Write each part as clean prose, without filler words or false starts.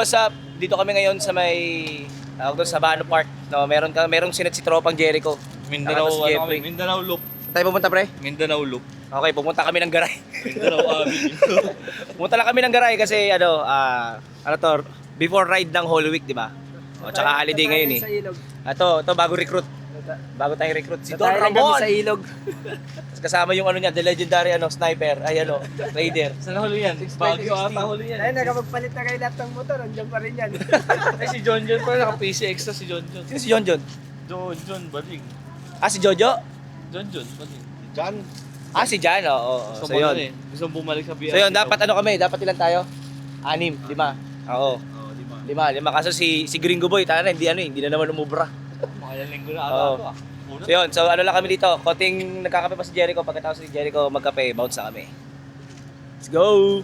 what's up? Dito kami ngayon sa may tawag doon sa Bano Park. No, merong sinet si Tropang Jericho. Mindanao, Tapos ano Jeffrey. kami? Mindanao Loop. Tayo pumunta pre? Mindanao Loop. Okay, pumunta kami ng Garay. Mindanao Avenue. Pumunta lang kami ng Garay kasi ano to, before ride ng Holy Week, di ba? O, tsaka holiday ngayon eh. Ito bago recruit. Bago tayong recruit si Don Ramon. Sa ilog. Kasama yung ano niya, the legendary sniper, raider. Saan huli yan? Baguio ata huli yan. Ay, nakapagpalit na kayo lahat ng motor, andyan pa rin yan. Ay, si John John pala, naka-PC extra si John John. Sino si John John? John John, baling. Si Jojo? John John, baling. John. Si Jan, oo. Gusto So mo yun. nun eh. Gusto mo bumalik sa BRT. So yun, dapat ano kami? Dapat ilan tayo? 6, 5. Oo. Oo, di ba? 5. Kaso si Gringo Boy, hindi na naman umubra. Mga ilang linggo na ata Oo. ito ah. So yun, so ano lang kami dito. Konting nagkakape pa si Jericho. Pagkatapos si Jericho magkape, bounce na kami. Let's go!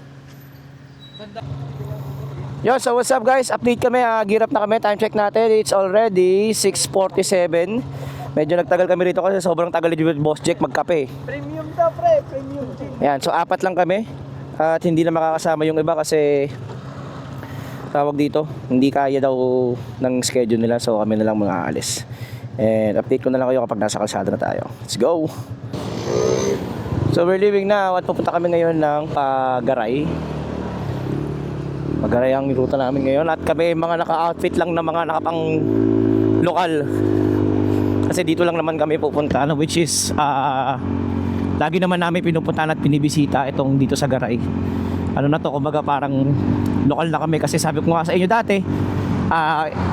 Yo, so what's up guys? Update kami, gear up na kami. Time check natin, it's already 6:47. Medyo nagtagal kami rito kasi sobrang tagal ni Boss Jack magkape. Premium daw, pre. Premium gin. Yan, so 4 lang kami. At hindi na makakasama yung iba kasi tawag dito, hindi kaya daw ng schedule nila, so kami na lang mga aalis. And update ko na lang kayo kapag nasa kalsada na tayo. Let's go! So we're leaving now at pupunta kami ngayon ng Pagaray. Pagaray ang ruta namin ngayon at kami mga naka-outfit lang na mga nakapang lokal. Kasi dito lang naman kami pupunta, which is lagi naman namin pinupuntahan at pinibisita itong dito sa Garay. Ano na to, kumbaga parang lokal na kami kasi sabi ko nga sa inyo dati,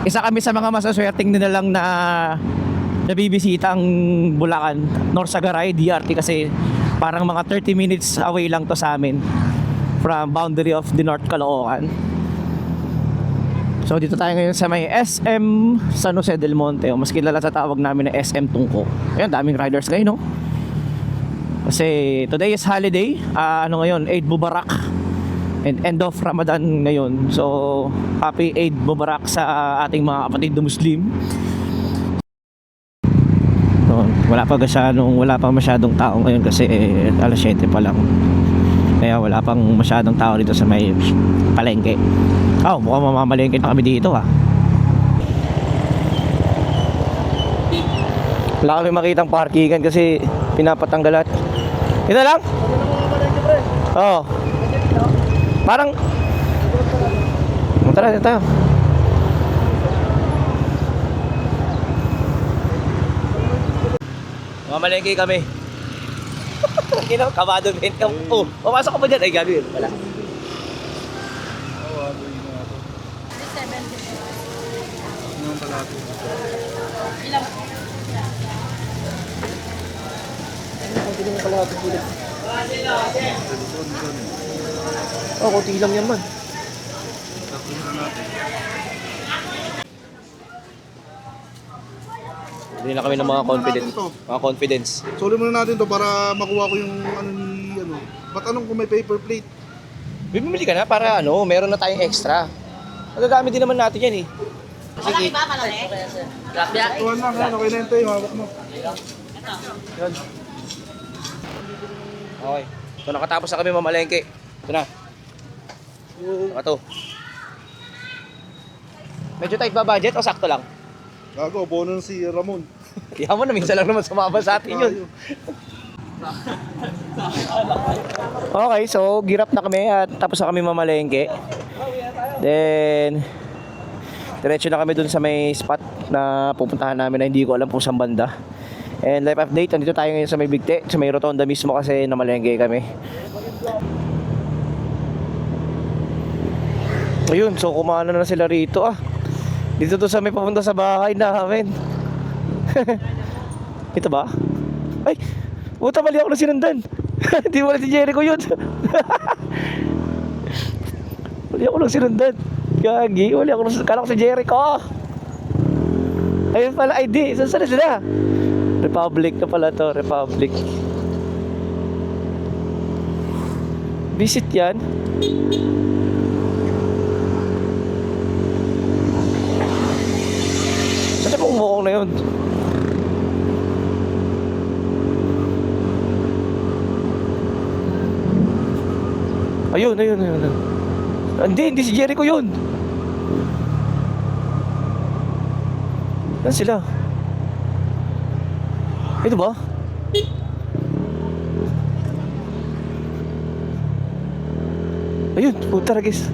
isa kami sa mga masaswerteng na lang na nabibisita ang Bulacan, North Sagaray, DRT kasi parang mga 30 minutes away lang to sa amin from boundary of the North Caloocan. So dito tayo ngayon sa may SM San Jose del Monte, o mas kilala sa tawag namin na SM Tungko. Ayun, daming riders ngayon, no? Kasi today is holiday, ano ngayon, Eid Mubarak and end of Ramadan ngayon. So happy Eid Mubarak sa ating mga kapatid na Muslim. So, wala pang masyadong tao ngayon kasi alas 7 pa lang. Kaya wala pang masyadong tao dito sa may palengke. Mukhang mamamalengke na kami dito Wala kami makitang parkingan kasi pinapatanggalat. Ito lang? Oo. Parang tara tayo. Mamalengke kami. Kabado din. Papasok ka ba dyan? Ay, gagawin. Wala. Kunti lang yan man. Hindi na kami ng mga confidence. Soli muna natin to para makuha ko yung Ba't anong kung may paper plate? Bibili ka na para meron na tayong extra. Magagamit din naman natin yan eh. Sige. Malaki ba? Malaki? Tuwan lang, okay na yung hawak mo. Yan. Okay. So nakatapos na kami mamalengke. Ito na. Saka to. Medyo tight ba budget o sakto lang? Gago, bono si Ramon. Yaman na, minsan lang naman sumama sa atin yun. Okay, so gear up na kami at tapos na kami mamalengke. Then diretso na kami dun sa may spot na pupuntahan namin na hindi ko alam kung saan banda. And live update, nandito tayo ngayon sa may Bigte, sa may rotonda mismo kasi namalengke kami. Ayun, so kumana na sila rito Dito to sa may papunta sa bahay namin. Ito ba? Ay, puta, mali ako na sinundan. Hindi wala si Jericho yun. Mali ako lang sinundan. Gagi, mali ako lang. Kala ko si Jericho. Ayun pala, ID. Saan sila? Republic na pala to, Republic. Visit yan. Saan na pong mukong na yun? Ayun. Hindi si Jericho yun. Saan sila? Ito ba? Ayun, puta ragis.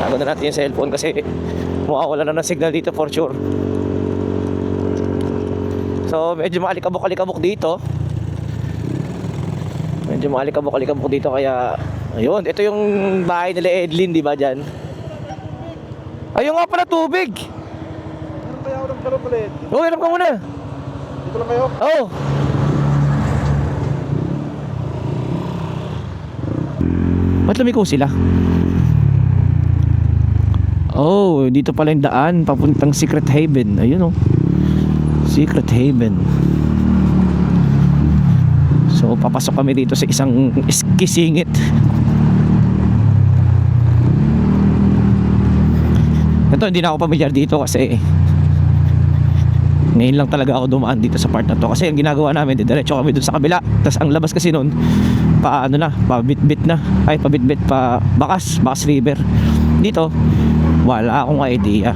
Tago na natin yung cellphone kasi mawawala na ng signal dito for sure. So medyo maalikabok-alikabok dito. Medyo maalikabok-alikabok dito kaya ayun, ito yung bahay nila Edlin, di ba dyan? Ayun nga pala tubig. Meron kaya ako ng galong ulit? Oo, hirap ka muna. Dito lang kayo? Oo. Ba't lumiko sila? Oh, dito pala yung daan papuntang Secret Haven. Ayun oh. Secret Haven. So papasok kami dito sa isang kisingit. Ito hindi na ako pamilyar dito kasi ngayon lang talaga ako dumaan dito sa part na to. Kasi ang ginagawa namin, diretso kami dun sa kabila. Tapos ang labas kasi nun, paano na, pabitbit na. Ay, pabitbit, pa Bakas River. Dito, wala akong idea.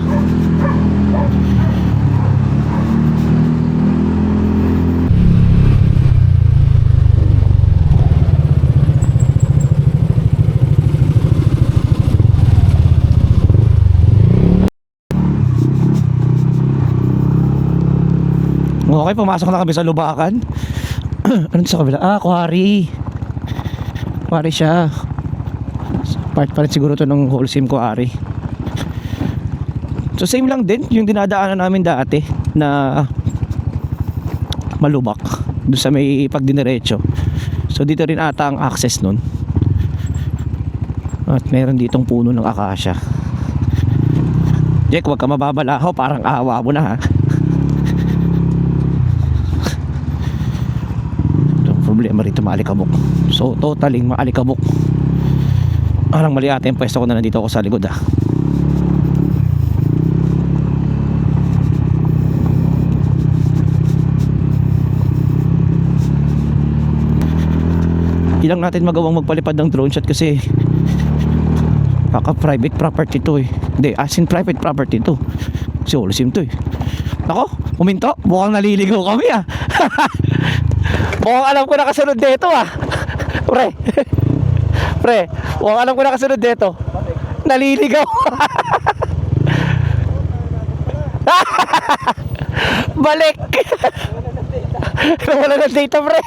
Okay, pumasok na kami sa Lubakan. Ano sa kabila? Ah, quarry. Quarry siya. Part pa rin siguro to ng Holcim Quarry. So same lang din yung dinadaanan namin dati na malubak doon sa may pagdiniretso. So dito rin ata ang access nun. At meron ditong puno ng akasya. Jack, wag ka mababalaho, parang awa mo na ha. Problema rito, maalikabok. So totaling maalikabok. Parang mali ata yung pwesto ko na nandito ako sa likod ah. Ilang natin magawang magpalipad ng drone shot kasi private property to eh. Hindi, as in private property to. Kasi Holcim to eh. Ako, kuminto, mukhang naliligaw kami ah. Mukhang alam ko nakasunod dito ah. Pre. Pre, mukhang alam ko nakasunod dito. Naliligaw. Balik. Wala ng data pre.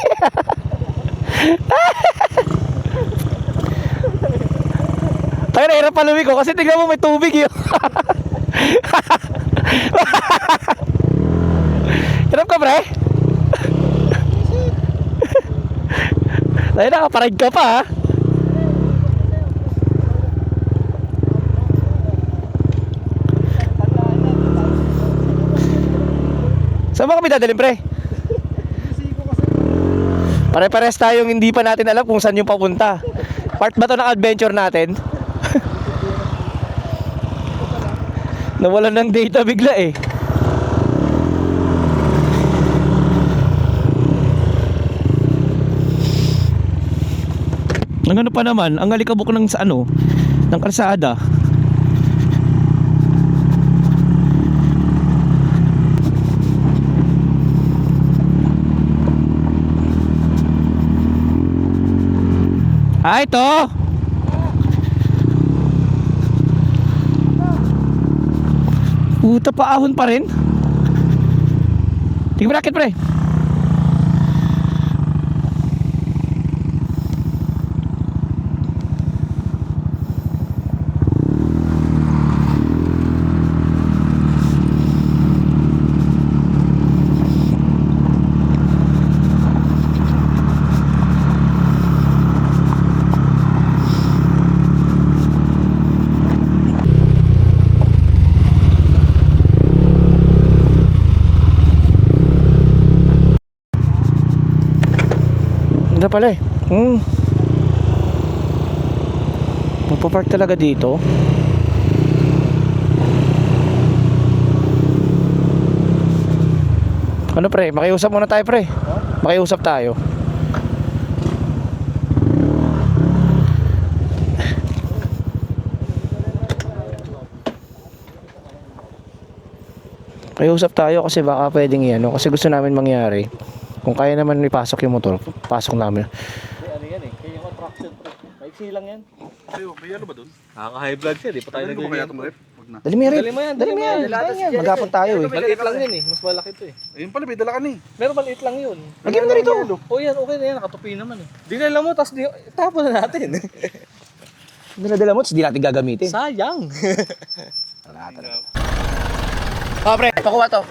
Tayo na hirap palumi ko kasi tignan mo may tubig yun. Hirap ka pre. Tayo nakaparide ka pa ha. Saan ba kami dadalhin pre? Pare-pares tayong hindi pa natin alam kung saan yung papunta. Part ba to ng adventure natin? Nawalan ng data bigla eh. Ang ano pa naman, ang alikabok ng sa ano, ng kalsada. Ah, ito. Puta, paahon pa rin. Tingnan mo rakit pre. Ganda pala eh. Magpapark talaga dito. Ano pre, makiusap muna tayo pre. Makiusap tayo. Makiusap tayo kasi baka pwedeng ano. Kasi gusto namin mangyari. Kung kaya naman ipasok yung motor, pasok namin. Ano yan eh, kaya yung attraction pre. Maiksi lang yan. Ayo, may ano ba doon? Nakaka-high blood siya, di pa tayo Ano ba kaya nag-ganyan. itong ref? Wag na. Dali mo yan. Dali mo yan, Dali mo yan. Magapon tayo eh. Maliit lang yan eh, mas malaki to eh. Ayun pala, may dala ka ni. Pero maliit lang yun. Lagyan mo na rito. O yan, okay na yan, nakatupi naman eh. Dinala mo, tapos tapon na natin. Dala mo, tapos di natin gagamitin. Sayang. Oh pre, pakuha to.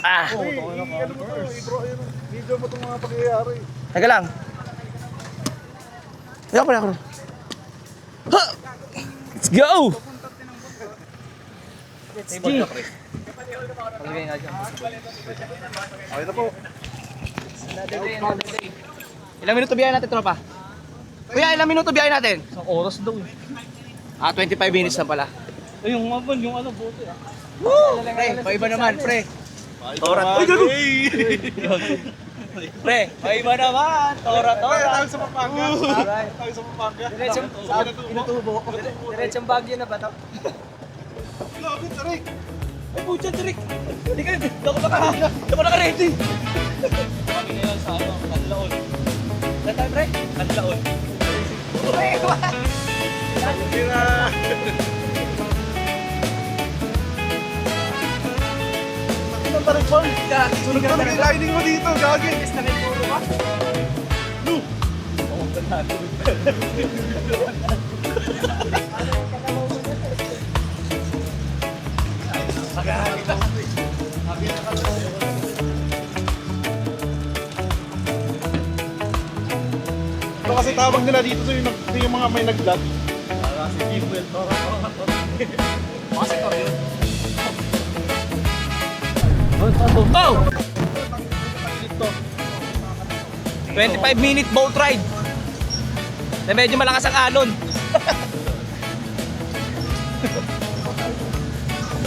Ah, Ano mo to? I-bro, ayun. Video mo itong mga pangyayari. teka lang. Ako na. Ha! Let's go! Let's go. Palagay nga dyan. Okay na po. Ilang minuto biyahe natin, tropa? Kuya, ilang minuto biyahe natin? Isang oras daw eh. 25 minutes na pala. Ay, yung mabon, yung ano, bote ah. Woo! Pre, paiba naman, pre. Tora. Ay, gago! Pre, paiba naman. Tora. Tayo sa Pampanga. Tayo sa Pampanga. Inutubo. Diretsong Baguio na ba ito? Lobit, Tarik. Ay, pucha, Derek. Hindi ka, hindi ako naka-ready. Kami ngayon sa ano, Kanlaon. Saan tayo, pre? Kanlaon. Ang Tarik, Paul. Sunod ka na yung lining mo dito, gagi. Ito kasi tawag nila dito so yung mga may nag-vlog. Kasi Gimwell, Tora. Oh! 25-minute boat ride. Na medyo malakas ang alon.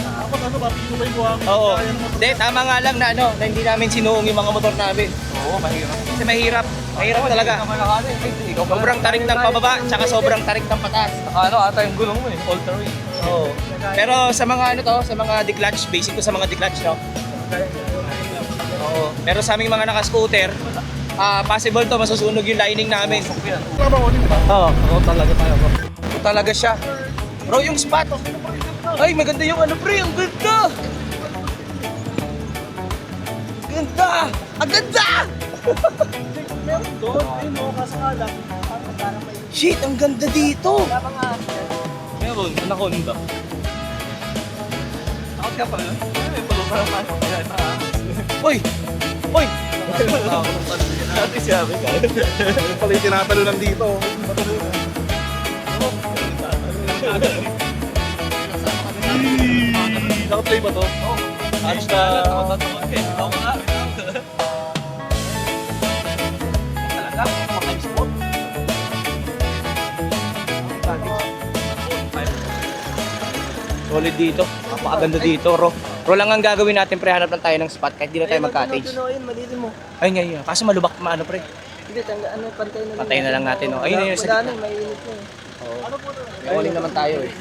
Tapos ano ba, pinulay mo ang Oo. Hindi, tama nga lang na ano, na hindi namin sinuong yung mga motor namin. Oo, mahirap. Kasi mahirap. Mahirap talaga. Sobrang tarik ng pababa, tsaka sobrang tarik ng patas. Ano ata yung gulong mo eh, all the way. Oo. Pero sa mga ano to, sa mga declutch, basic ko sa mga declutch, no? Oo. Pero sa aming mga naka-scooter, possible to masusunog yung lining namin. Wala ba ulit ba? Oo. Oo, talaga tayo. Ito talaga siya. Bro, yung spot. Ay, maganda yung ano, pre. Ang ganda. Ganda. Ang ganda. Meron doon. Ayun mo, kasakalang. Shit, ang ganda dito. Meron, anaconda. Takot ka pa nun? May palo pa naman. Uy. Uy. Dati siya, may kaya. Yung pala yung tinatalunan dito. Naka-play ba to? Oo. Ayos na. Takot ka eh. Ako nga. Talaga, maka-time spot. Solid dito. Napakaganda dito, Ro. Ro lang ang gagawin natin, pre. Hanap lang tayo ng spot kahit di na tayo mag-cottage. Tunuin, malilim mo. Ayun nga yun. Kaso malubak maano, pre. Hindi, ano, pantay na lang. Pantay na lang natin, oh. Ayun na yun. Wala na, mainit na eh. May morning naman tayo, eh.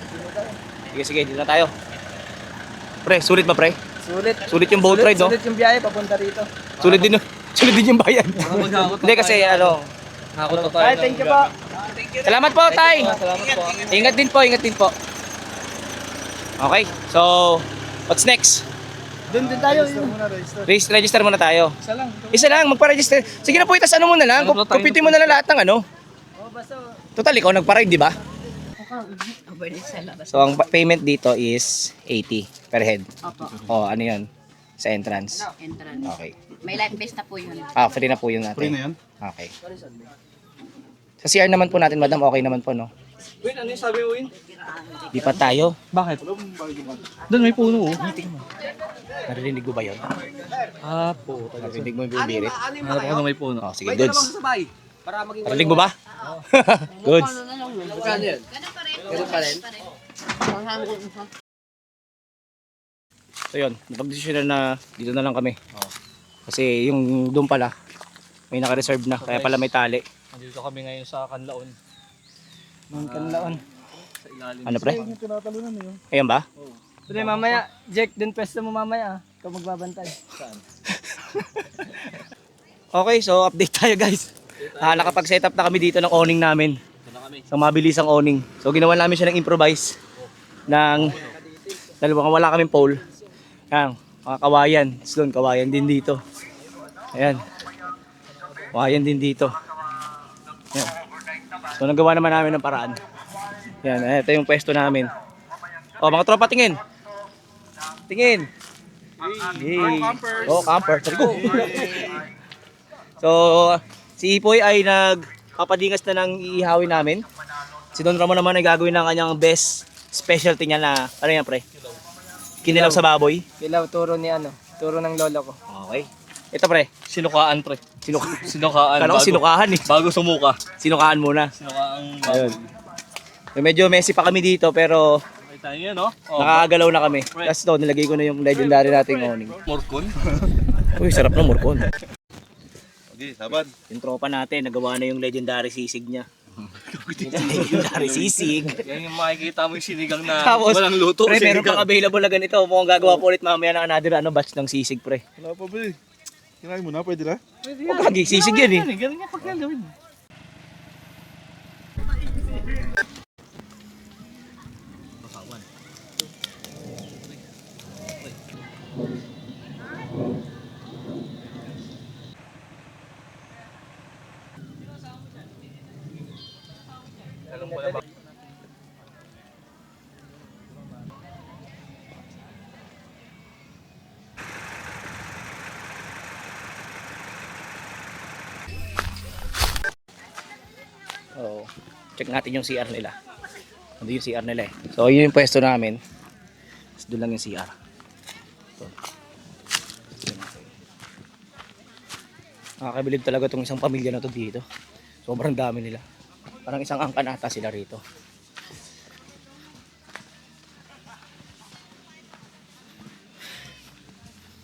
Sige, sige. Dito na tayo. Pre, sulit ba, pre? Sulit. Sulit yung boat ride, no? Sulit yung biyahe papunta rito. Sulit din, sulit din yung bayan. Hindi kasi, ano. Nakakot na tayo. Ay, thank you po. Salamat po, Tay. Salamat po. Ingat din po, ingat din po. Okay, so, what's next? Doon din tayo. Register muna tayo. Isa lang. Isa lang, magpa-register. Sige na po, itas ano mo na lang. Ano ba tayo? Kupitin mo na lang lahat ng ano. Oh, basta. Total, ikaw nagpa-ride, di ba? So, ang payment dito is 80 per head. Opo, O, ano yun? Sa entrance. entrance. Okay. May life vest na po yun. Free na po yung natin. Free na yan? Okay. Sa CR naman po natin, madam, okay naman po, no? Win, ano yung sabi mo, Win? Di pa tayo. Bakit? Doon may puno oh. Narinig mo ba yun? Ah, po. Narinig mo yung bibirit? Hanap ako na may puno. Oh, sige, goods. Para maging Narinig mo ba? Goods. magkano yan? Ganun pa rin. Ganun pa rin? So yun, napag-desisyonan na dito na lang kami. Kasi yung doon pala, may naka-reserve na, kaya pala may tali. Nandito kami ngayon sa Kanlaon. Kanlaon. Sa ilalim. Ano pre? Yung tinatalunan niyo. Ayan ba? Pre, mamaya, Jack, dun pwesto mo mamaya. Ikaw magbabantay. Okay, so update tayo guys. Nakapag-set up na kami dito ng awning namin. Ito na kami. Sa mabilisang awning. So ginawa namin siya ng improvise. Ng dalawang wala kaming pole. Yan, mga kawayan. So doon, kawayan din dito. Ayan. Kawayan din dito. Ayan. So nagawa naman namin ng paraan. Yan, ito yung pwesto namin. Oh, mga tropa, tingin. Tingin. Hey. Oh, camper. Sorry ko. So, si Ipoy ay nagpapadingas na ng ihawin namin. Si Don Ramon naman ay gagawin ng kanyang best specialty niya na, ano yan pre? Kinilaw sa baboy. Kilaw, turo ni ano, turo ng lolo ko. Okay. Ito pre, Sinukaan pre. Sinukaan. kala ko sinukahan eh. Bago sumuka. Sinukaan muna. Sinukaan Ayun. bago. So, medyo messy pa kami dito pero Kita niyo no? Oh, nakakagalaw na kami. Tapos to, nilagay ko na yung legendary nating awning. Morcon. Uy, sarap ng morcon. Okay, sabad. Yung tropa natin, nagawa na yung legendary sisig niya. Legendary sisig. Yan yung makikita mo yung sinigang na Tapos, walang luto. pre, meron sinigang. pang available na ganito. Mukhang gagawa po ulit mamaya ng another batch ng sisig, pre. Wala pa ba eh. Kinain mo na, pwede na? Huwag kagi, sisig yan eh. Ganun yung pagkalawin. Oo. Check natin yung CR nila. Ano yung CR nila eh. So, yun yung pwesto namin. Tapos doon lang yung CR. So, nakakabilib talaga itong isang pamilya na to dito. Sobrang dami nila. Parang isang angkan ata sila rito.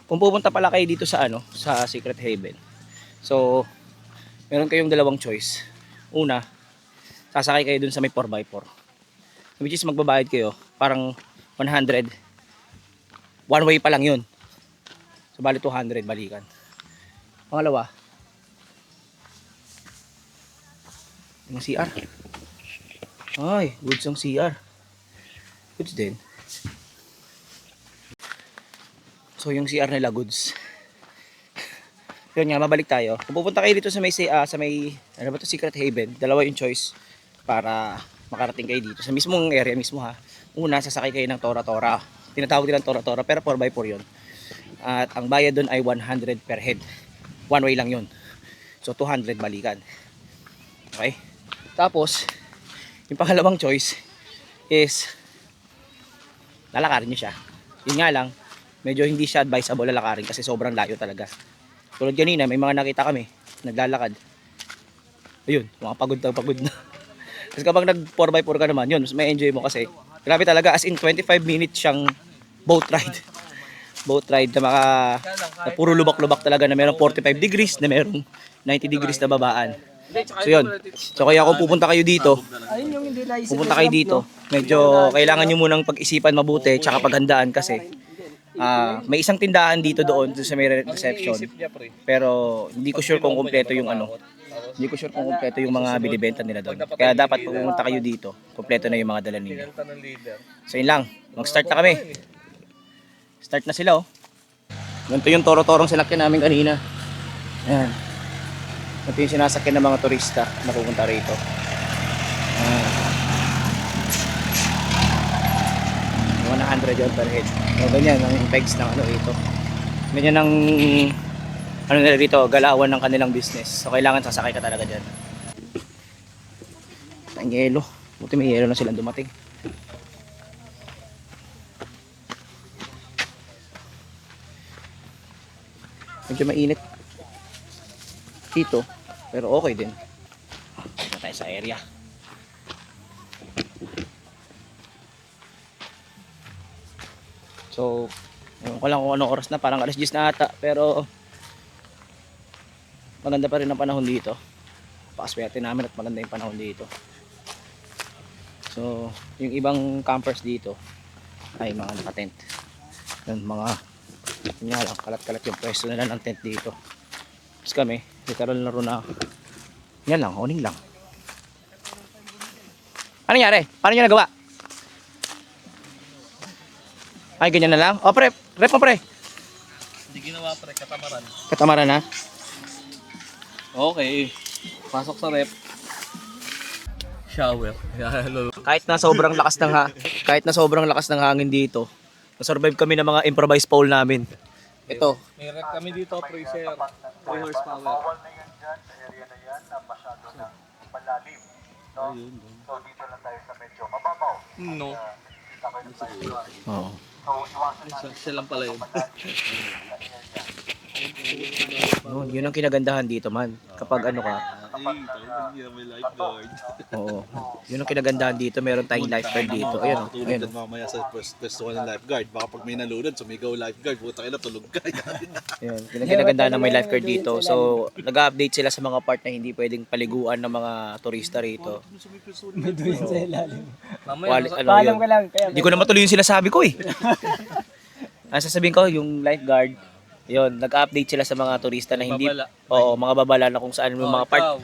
Kung pupunta pala kayo dito sa ano, sa Secret Haven. So, meron kayong dalawang choice. Una, sasakay kayo dun sa may 4x4. Which is magbabayad kayo, parang 100. One way pa lang yun. So, bali 200 balikan. Pangalawa, yung CR. Ay, goods yung CR. Goods din. So, yung CR nila goods. Yun nga, mabalik tayo. Kung pupunta kayo dito sa may ano ba to, Secret Haven, dalawa yung choice para makarating kayo dito. Sa mismong area mismo ha. Una, sasakay kayo ng Tora-Tora. Tinatawag nilang Tora-Tora pero 4x4 yun. At ang bayad doon ay 100 per head. One way lang yun. So 200 balikan. Okay? Tapos, yung pangalawang choice is lalakarin nyo siya. Yun nga lang, medyo hindi siya advisable lalakarin kasi sobrang layo talaga. Tulad kanina, may mga nakita kami naglalakad. Ayun, mga pagod na. Kasi kapag nag 4x4 ka naman, yun, mas may enjoy mo kasi grabe talaga, as in 25 minutes siyang boat ride. Boat ride na na puro lubak-lubak talaga, na merong 45 degrees, na merong 90 degrees na babaan. So yun. So kaya kung pupunta kayo dito, Ayun yung hindi naisip. pupunta kayo dito, medyo kailangan nyo munang pag-isipan mabuti tsaka paghandaan kasi may isang tindahan dito doon sa may reception. Pero hindi ko sure kung kumpleto yung ano. Hindi ko sure kung kumpleto yung mga binibenta nila doon. Kaya dapat pag pumunta kayo dito, kumpleto na yung mga dala ninyo. So yun lang, mag-start na kami. Start na sila oh. Ganito yung toro-torong sinakyan namin kanina. Ayan. Ito yung sinasakyan ng mga turista na pupunta rito. Ayan. 100 yun per head. So ganyan ang pegs ng ano rito. Ganyan ang ano nila rito, galawan ng kanilang business. So kailangan sasakay ka talaga dyan. Ang yelo. Buti may yelo na silang dumating. Medyo mainit dito, pero okay din. Punta tayo sa area. So, Ewan ko lang kung anong oras na, parang alas 10 na ata. Pero maganda pa rin ang panahon dito. Pakaswerte namin at maganda yung panahon dito. So, yung ibang campers dito ay mga naka-tent. Yung mga, yun nga lang, kalat-kalat yung pwesto nila ng tent dito. Tapos kami, literal na rin na, yan lang, owning lang. Ano nangyari? Paano nyo nagawa? Ay, ganyan na lang? O, pre, rep mo, pre. Hindi ginawa pre, katamaran. Katamaran na. Okay. Pasok sa rep. Shower. Hello. Kahit na sobrang lakas ng hangin dito, na-survive kami ng mga improvised pole namin. Ito. May rep kami dito, freezer. 3 horsepower. No. Oo. Siya lang pala yun. Yun ang kinagandahan dito, man. Kapag ano ka, May lifeguard. oo. Yun ang kinagandahan dito, meron tayong lifeguard dito. Ayun, Tulog ayun. dyan mamaya sa pwesto ka ng lifeguard. Baka pag may nalunod, sumigaw lifeguard. Puta ka na, tulog ka. Ayun, kinagandahan ng may lifeguard dito. So, nag-update sila sa mga part na hindi pwedeng paliguan ng mga turista rito. Mamaya, Paalam ka lang. Hindi ko na matuloy yung sinasabi ko eh. Ang sasabihin ko, yung lifeguard, yun, nag-update sila sa mga turista na hindi, Babala. oo, mga babala na kung saan yung mga part,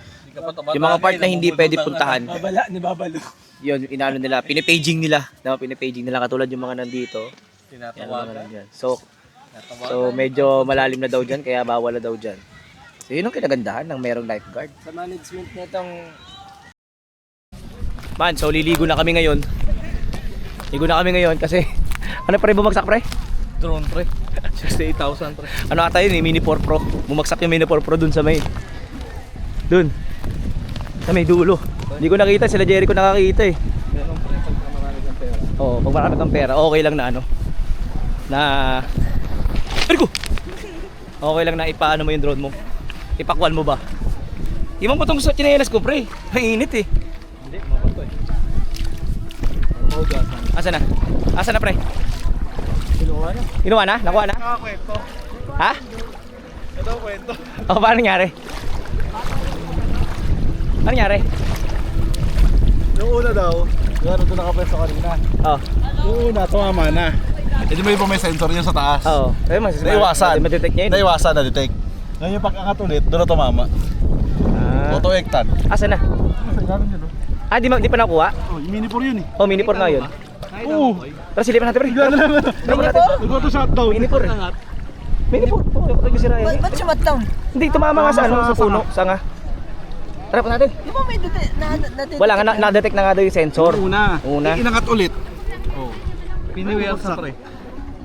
yung mga part na hindi pwede puntahan. Babala ni Babalo. Yun, inaano nila, pinipaging nila, pinipaging nila katulad yung mga nandito. Yan, mga Tinatawagan. nandyan. So medyo malalim na daw dyan, kaya bawal na daw dyan. So yun ang kinagandahan ng merong lifeguard. Sa management nitong Man, so liligo na kami ngayon. Ligo na kami ngayon kasi, ano pre, bumagsak pre? Drone pre. 68,000 pre. Ano ata yun eh, Mini 4 Pro. Bumagsak yung Mini 4 Pro dun sa may, dun, sa may dulo. Hindi ko nakita, sila Jericho nakakita eh. Meron pre, pagka marami ng pera. Oo, pag marami kang pera, okay lang na ano, na, Jericho! Okay lang na ipaano mo yung drone mo. Ipakwan mo ba? Iwan mo tong tsinelas ko pre, ang init eh. Hindi, mabato eh. Mahugasan. Asa na? Asa na pre? Kinuha na. Inuwa na? Nakuha na? Nakakwento. Ha? Ito ang kwento. O, paano nangyari? Ano nangyari? Yung una daw, gano'n doon nakapwesto kanina. Oh. Yung una, tumama na. Eh di ba yung may sensor yun sa taas? Oo. Ayun, Naiwasan. Madetect niya yun. Naiwasan na detect. Ngayon yung pag-angat ulit, doon na tumama. Ah. Auto-ectan. Asa na? Ganun yun, oh. Ah, di pa nakuha? Oh, yung mini 4 yun eh. Oh, Mini 4 nga yun. Oo. Tara, silipan natin pre. Mini 4? Nag-auto-shutdown. Mini 4 eh. Mini 4. Oo, kapag sira yan. Ba't sumatdown? Hindi, tumama nga sa ano, sa puno. Sanga. Tara pa natin. Di ba may na-detect? Wala nga, na-detect na nga daw yung sensor. Una. Una. Inangat ulit. Oh. Pinuwersa pre.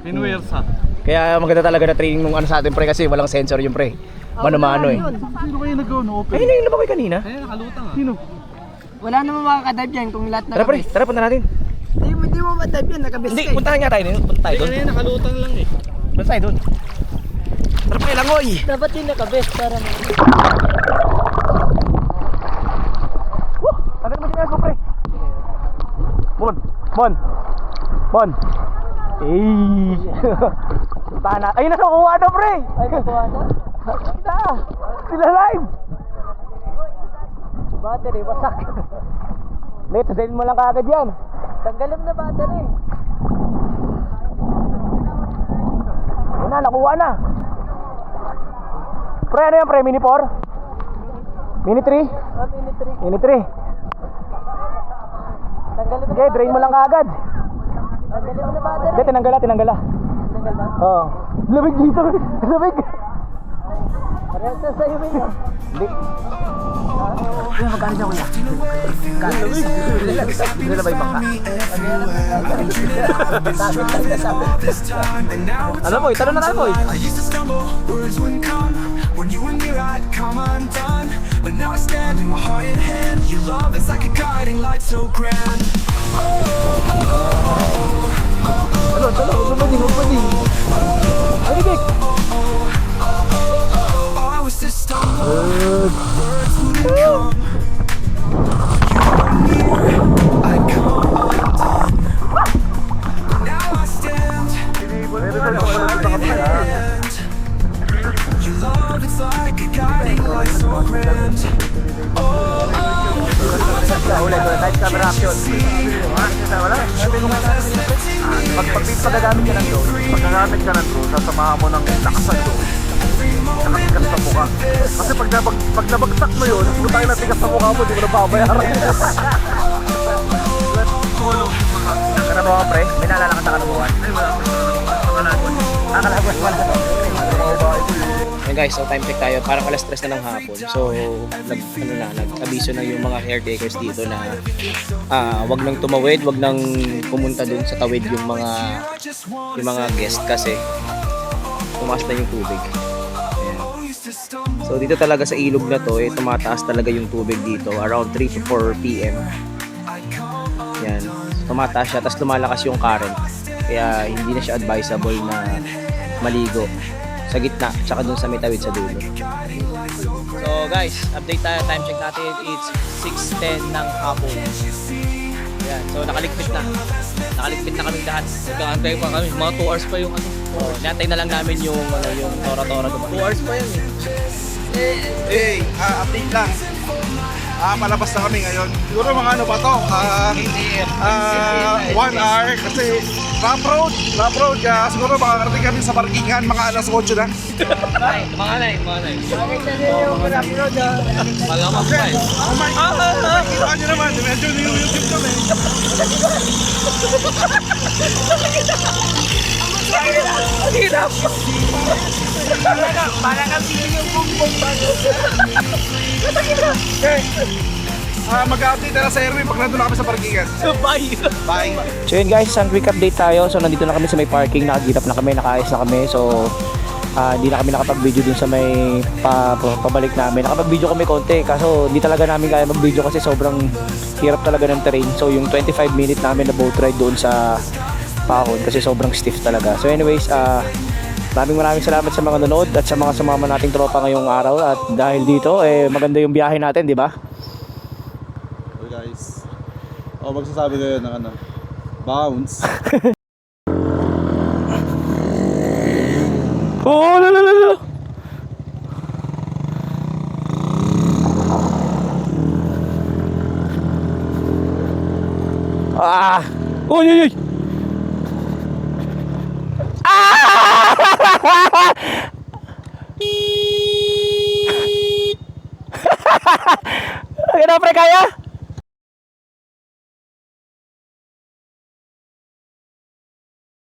Pinuwersa. Kaya maganda talaga na training nung ano sa atin pre kasi walang sensor yung pre. Mano-mano eh. Sino kayo nag-open? Ayun na yung lumabay kanina. Kaya nakalutang ah. Sino? Wala namang makakadive yan kung lahat Tara pre, tara punta natin. Di mo madive yan, nakabis Hindi, ka eh. puntahan nga tayo doon. Punta tayo doon. Kanina nakalutang lang eh. Punta tayo doon. Tara pre, langoy. Dapat yung nakabis para Tagal mo siya pre. Bon. Puntahan na. Ayun na, nakuha na pre. Ay, nakuha na? Kita. Sila live. Battery, wasak. Late, dalhin mo lang kaagad yan. Tanggalin na battery. Ayun na, nakuha na. Pre, ano yan pre? Mini 4? Mini 3? Ah, Mini 3. Mini 3. Tanggalin Okay, drain mo lang kaagad. Tanggalin mo na battery. Hindi, tinanggala. Tanggal na? Oo. Lamig dito. Lamig. Parehas na sa'yo yun. Hindi. Kuya, magkano siya kuya? Hindi na ba yung bangka? Ano boy? Tanong na tayo boy. I used to stumble, words wouldn't come. When you were near, I'd come undone. But now I stand with my heart in hand. Your love is like a guiding light so grand. Ano? Huwag pa din. Ay, Big. Oh, I was just stumble, words wouldn't come. You were near, I'd come undone. But now I stand. Your love, it's like a guiding light so grand. Pag gagamit ka ng drone, sasamahan mo ng lakas ng drone. Nakatigas sa mukha. Kasi pag nabagsak mo yun, putang na tigas sa mukha mo, di mo na babayaran. Ano mo pre? May naalala ka sa kanubuhan? Ay wala. Kalagwas wala. Ayun guys, so time check tayo. Parang alas 3 na ng hapon. So, nag-abiso na yung mga caretakers dito na wag nang tumawid, wag nang pumunta dun sa tawid yung mga guest kasi tumaas na yung tubig. Ayan. So, dito talaga sa ilog na to, tumataas talaga yung tubig dito around 3 to 4 p.m. Yan. Tumataas siya, tapos lumalakas yung current. Kaya hindi na siya advisable na maligo sa gitna, tsaka dun sa may tawid sa dulo. So guys, update tayo. Time check natin. It's 6:10 ng hapon. Yan. So nakaligpit na. Nakaligpit na kaming lahat. Nagkaantay pa kami, mga 2 hours pa yung ano. So, nantay na lang namin yung tora-tora. 2 hours pa yun Hey, update lang. Palabas na kami ngayon. Siguro mga ano ba to? 1 hour kasi rough road. Kaya siguro makakarating kami sa parkingan mga alas 8 na. Mga nai. Malamang pa eh. Oh my God! Kita nyo naman, medyo yung YouTube kami. Parang ang yung bumbong bago. Mag-update na sa Erwin pag nandun na kami sa parkingan. Bye! So yun guys, isang quick update tayo. So nandito na kami sa may parking, nakagitap na kami, nakaayos na kami. So hindi na kami nakapag-video dun sa may pabalik namin. Nakapag-video kami konti, kaso hindi talaga namin kaya mag-video kasi sobrang hirap talaga ng terrain. So yung 25-minute namin na boat ride doon sa Pahon kasi sobrang stiff talaga. So anyways, maraming salamat sa mga nanood at sa mga sumama nating tropa ngayong araw. At dahil dito, maganda yung biyahe natin, di ba? Okay guys. Magsasabi kayo ng ano, bounce. Oh, la. Uy. Kaya pre, kaya?